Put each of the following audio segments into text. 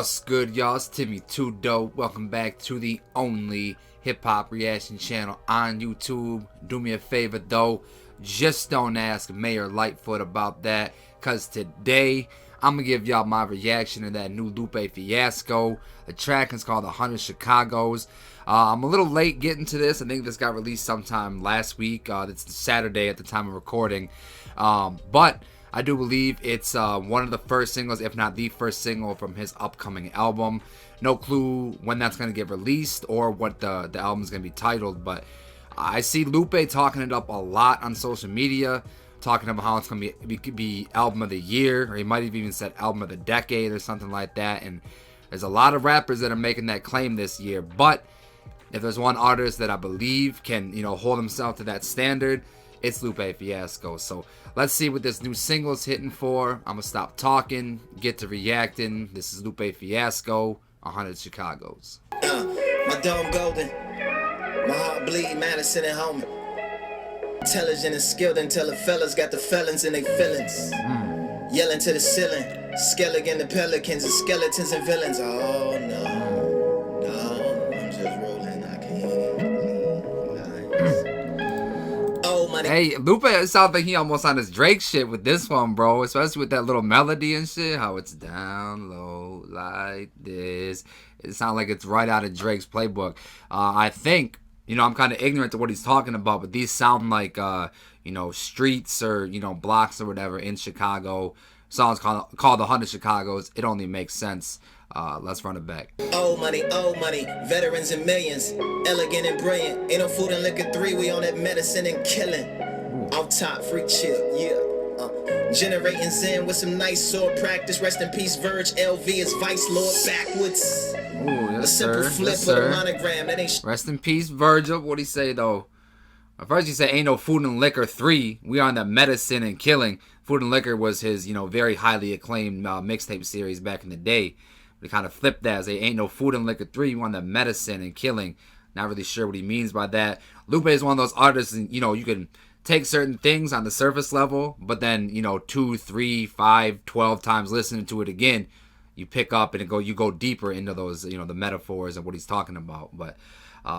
What's good, y'all? It's Timmy 2 Dope. Welcome back to the only hip-hop reaction channel on YouTube. Do me a favor though, just don't ask Mayor Lightfoot about that, cause today I'm gonna give y'all my reaction to that new Lupe Fiasco. The track is called 100 Chicago's. I'm a little late getting to this. I think this got released sometime last week. It's Saturday at the time of recording, but I do believe it's one of the first singles, if not the first single from his upcoming album. No clue when that's going to get released or what the album is going to be titled, but I see Lupe talking it up a lot on social media, talking about how it's going to be album of the year, or he might have even said album of the decade or something like that. And there's a lot of rappers that are making that claim this year, but if there's one artist that I believe can, hold himself to that standard, it's Lupe Fiasco. So let's see what this new single's hitting for. I'm gonna stop talking, get to reacting. This is Lupe Fiasco, 100 Chicago's. My dome golden, my heart bleed, Madison and home. Intelligent and skilled until the fellas got the felons in they feelings. Yelling to the ceiling, skeleton the pelicans and skeletons and villains. Oh no, I'm just rolling. I can't. Hey, Lupe, it sounds like he almost on his Drake shit with this one, bro. Especially with that little melody and shit. How it's down low like this. It sounds like it's right out of Drake's playbook. I think, I'm kind of ignorant to what he's talking about, but these sound like, streets or, blocks or whatever in Chicago. Song's called 100 Chicago's. It only makes sense. Let's run it back. Old money, veterans and millions, elegant and brilliant. Ain't no food and liquor 3, we on that medicine and killing. Off top, free chill, yeah. Generating zen with some nice sword practice. Rest in peace, Verge, LV is Vice Lord backwards. Ooh, yes, a simple sir. flip Yes, with sir. a monogram. That ain't Rest in peace, Virgil. What'd he say, though? At first he said, ain't no food and liquor 3. We on the medicine and killing. Food and Liquor was his, very highly acclaimed mixtape series back in the day. They kind of flipped that as they ain't no food and liquor 3, you want the medicine and killing. Not really sure what he means by that. Lupe is one of those artists, and you can take certain things on the surface level, but then 2, 3, 5, 12 times listening to it again, you pick up and you go deeper into those the metaphors and what he's talking about. But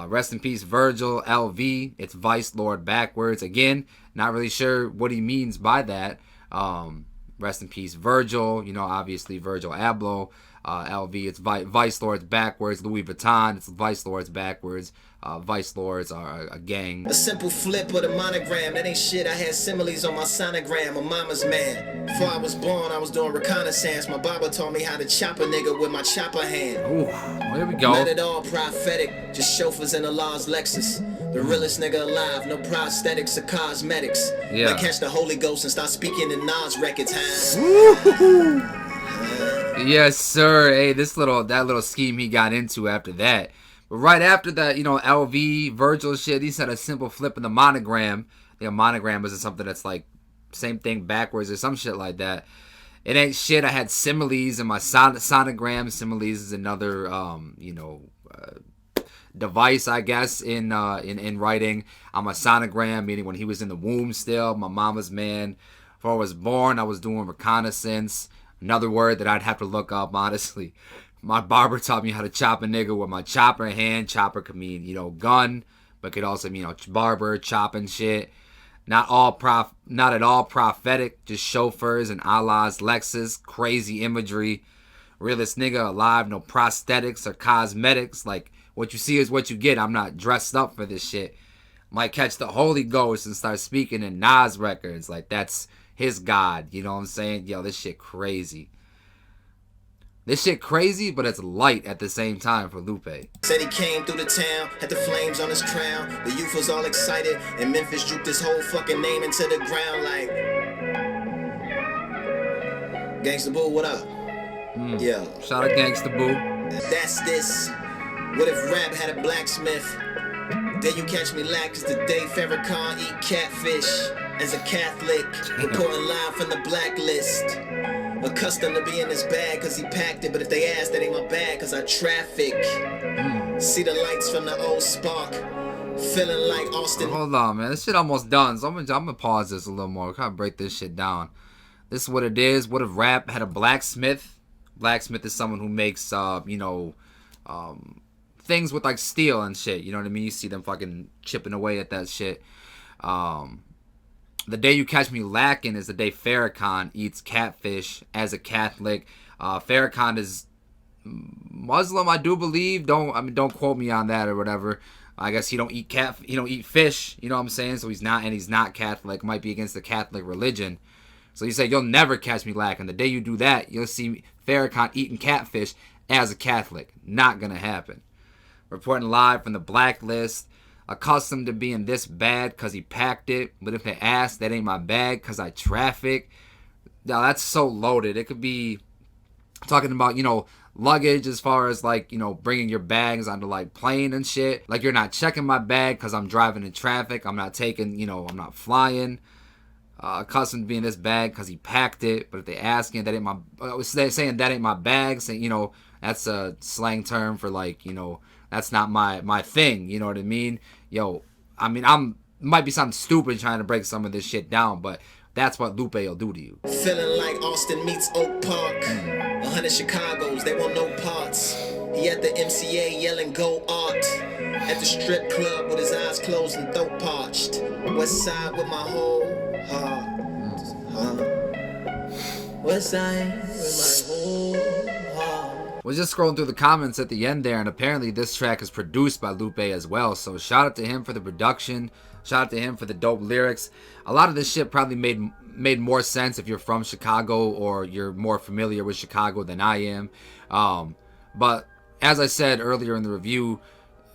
rest in peace, Virgil, LV. It's Vice Lord backwards. Again, not really sure what he means by that. Rest in peace, Virgil. Obviously Virgil Abloh. LV, it's Vice Lords backwards. Louis Vuitton, it's Vice Lords backwards. Vice Lords are a gang. a simple flip with a monogram. That ain't shit. I had similes on my sonogram. A mama's man. Before I was born, I was doing reconnaissance. My barber taught me how to chop a nigga with my chopper hand. Ooh, here we go. Not at all prophetic. Just chauffeurs in the law's Lexus. The realest nigga alive. No prosthetics or cosmetics. Yeah. I catch the Holy Ghost and start speaking in Nas records. Yes, sir. Hey, that little scheme he got into after that. But right after that, LV, Virgil shit, he said a simple flip in the monogram. The monogram is something that's like same thing backwards or some shit like that. It ain't shit. I had similes in my sonogram. Similes is another, device, I guess, in writing. I'm a sonogram, meaning when he was in the womb still, my mama's man. Before I was born, I was doing reconnaissance. Another word that I'd have to look up, honestly. My barber taught me how to chop a nigga with my chopper hand. Chopper could mean, gun, but could also mean, barber, chopping shit. Not at all prophetic, just chauffeurs and Allah's Lexus. Crazy imagery. Realest nigga alive, no prosthetics or cosmetics. Like, what you see is what you get. I'm not dressed up for this shit. Might catch the Holy Ghost and start speaking in Nas records. Like, that's his God, you know what I'm saying? Yo, this shit crazy. This shit crazy, but it's light at the same time for Lupe. Said he came through the town, had the flames on his crown. The youth was all excited, and Memphis drooped his whole fucking name into the ground like... Gangsta Boo, what up? Yeah. Shout out Gangsta Boo. That's this. What if rap had a blacksmith? Then you catch me lax the day Farrakhan eat catfish. As a Catholic, reporting live from the blacklist. Accustomed to being this bad cause he packed it, but if they ask, that ain't my bag cause I traffic. See the lights from the old spark. Feeling like Austin. Hold on, man. This shit almost done, so I'm gonna pause this a little more. Kind of break this shit down. This is what it is. What if rap had a blacksmith? Blacksmith is someone who makes, you know, things with like steel and shit. You know what I mean? You see them fucking chipping away at that shit. The day you catch me lacking is the day Farrakhan eats catfish as a Catholic. Farrakhan is Muslim, I do believe. Don't quote me on that or whatever. I guess he don't eat fish. You know what I'm saying? So he's not Catholic. Might be against the Catholic religion. So you say you'll never catch me lacking. The day you do that, you'll see Farrakhan eating catfish as a Catholic. Not gonna happen. Reporting live from the blacklist. Accustomed to being this bad because he packed it. But if they ask, that ain't my bag because I traffic. Now that's so loaded. It could be talking about, you know, luggage as far as like, you know, bringing your bags onto like plane and shit. Like you're not checking my bag because I'm driving in traffic. I'm not taking, you know, I'm not flying. Accustomed to being this bag because he packed it. But if they asking, that ain't my, saying that ain't my bag, saying, you know, that's a slang term for like, you know, that's not my thing. You know what I mean? Yo, I mean, might be something stupid trying to break some of this shit down, but that's what Lupe will do to you. Feeling like Austin meets Oak Park. 100 Chicagos, they want no parts. He at the MCA yelling go art. At the strip club with his eyes closed and throat parched. West side with my whole heart. West side with my whole heart. Was just scrolling through the comments at the end there, and apparently this track is produced by Lupe as well. So shout out to him for the production. Shout out to him for the dope lyrics. A lot of this shit probably made more sense if you're from Chicago or you're more familiar with Chicago than I am. But as I said earlier in the review,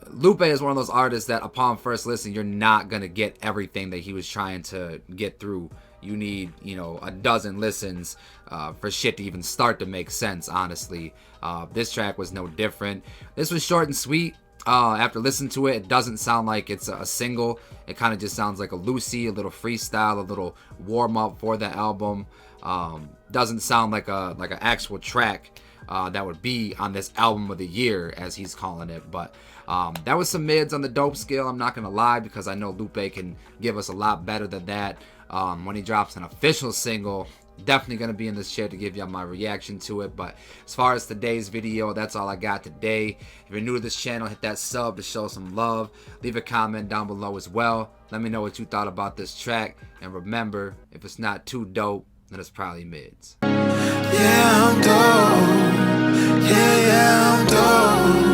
Lupe is one of those artists that upon first listen, you're not going to get everything that he was trying to get through. You need, you know, a dozen listens for shit to even start to make sense, honestly. This track was no different. This was short and sweet. After listening to it, it doesn't sound like it's a single. It kind of just sounds like a Lucy, a little freestyle, a little warm-up for the album. Doesn't sound like an actual track that would be on this album of the year, as he's calling it. But that was some mids on the dope scale, I'm not gonna lie, because I know Lupe can give us a lot better than that. When he drops an official single, definitely gonna be in this shit to give y'all my reaction to it. But as far as today's video, that's all I got today. If you're new to this channel, hit that sub to show some love. Leave a comment down below as well. Let me know what you thought about this track, and remember, if it's not too dope, then it's probably mids. Yeah, I'm dope. Yeah, I'm dope.